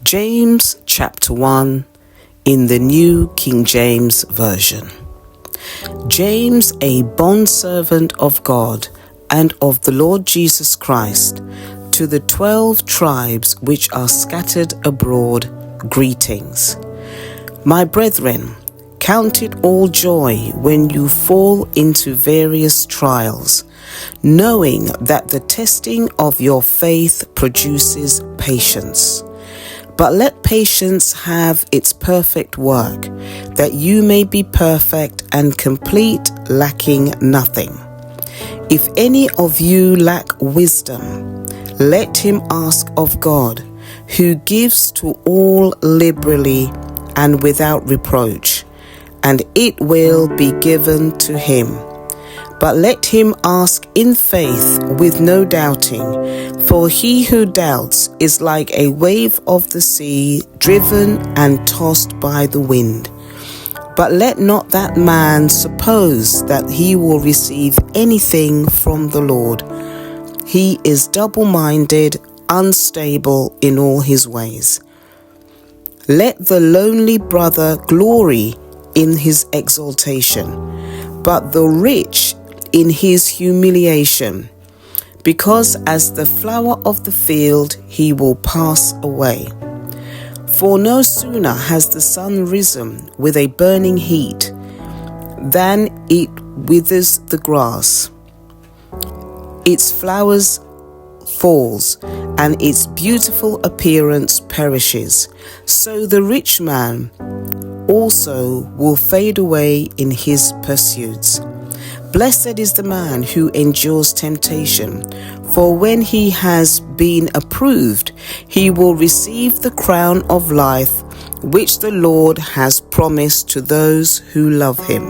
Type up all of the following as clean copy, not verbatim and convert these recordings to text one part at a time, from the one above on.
James chapter 1 in the New King James Version. James, a bondservant of God and of the Lord Jesus Christ, to the 12 tribes which are scattered abroad, greetings. My brethren, count it all joy when you fall into various trials, knowing that the testing of your faith produces patience. But let patience have its perfect work, that you may be perfect and complete, lacking nothing. If any of you lack wisdom, let him ask of God, who gives to all liberally and without reproach, and it will be given to him. But let him ask in faith with no doubting, for he who doubts is like a wave of the sea, driven and tossed by the wind. But let not that man suppose that he will receive anything from the Lord. He is double-minded, unstable in all his ways. Let the lowly brother glory in his exaltation, but the rich in his humiliation, because as the flower of the field he will pass away. For no sooner has the sun risen with a burning heat than it withers the grass, its flowers falls, and its beautiful appearance perishes. So the rich man also will fade away in his pursuits. Blessed is the man who endures temptation, for when he has been approved, he will receive the crown of life which the Lord has promised to those who love him.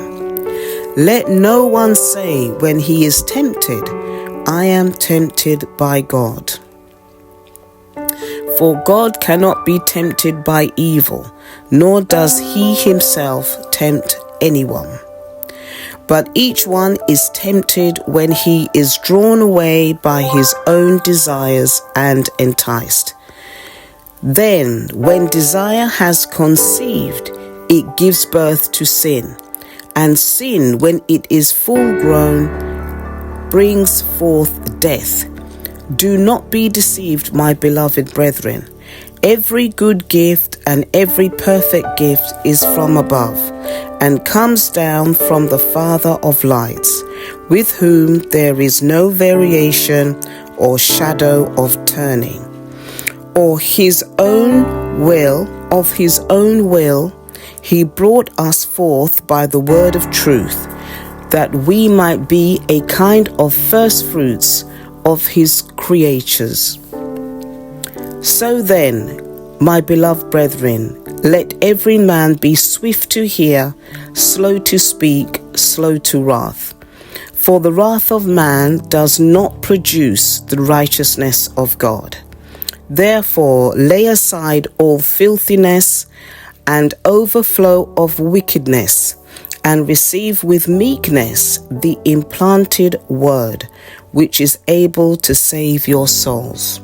Let no one say when he is tempted, I am tempted by God. For God cannot be tempted by evil, nor does he himself tempt anyone. But each one is tempted when he is drawn away by his own desires and enticed. Then, when desire has conceived, it gives birth to sin. And sin, when it is full grown, brings forth death. Do not be deceived, my beloved brethren. Every good gift and every perfect gift is from above, and comes down from the Father of lights, with whom there is no variation or shadow of turning. Of his own will, he brought us forth by the word of truth, that we might be a kind of first fruits of his creatures. So then, my beloved brethren, let every man be swift to hear, slow to speak, slow to wrath. For the wrath of man does not produce the righteousness of God. Therefore, lay aside all filthiness and overflow of wickedness, and receive with meekness the implanted word, which is able to save your souls.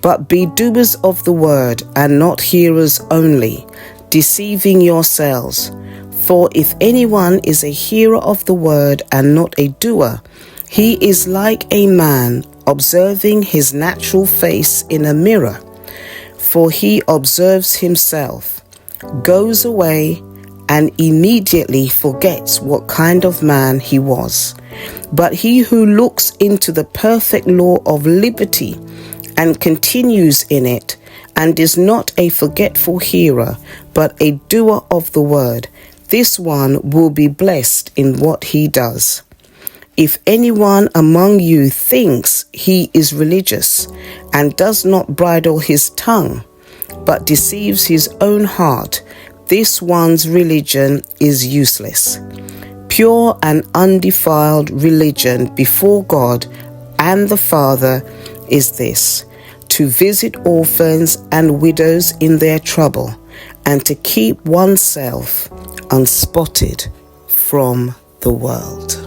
But be doers of the word, and not hearers only, deceiving yourselves. For if anyone is a hearer of the word and not a doer, he is like a man observing his natural face in a mirror. For he observes himself, goes away, and immediately forgets what kind of man he was. But he who looks into the perfect law of liberty and continues in it, and is not a forgetful hearer, but a doer of the word, this one will be blessed in what he does. If anyone among you thinks he is religious, and does not bridle his tongue, but deceives his own heart, this one's religion is useless. Pure and undefiled religion before God and the Father is this: to visit orphans and widows in their trouble, and to keep oneself unspotted from the world.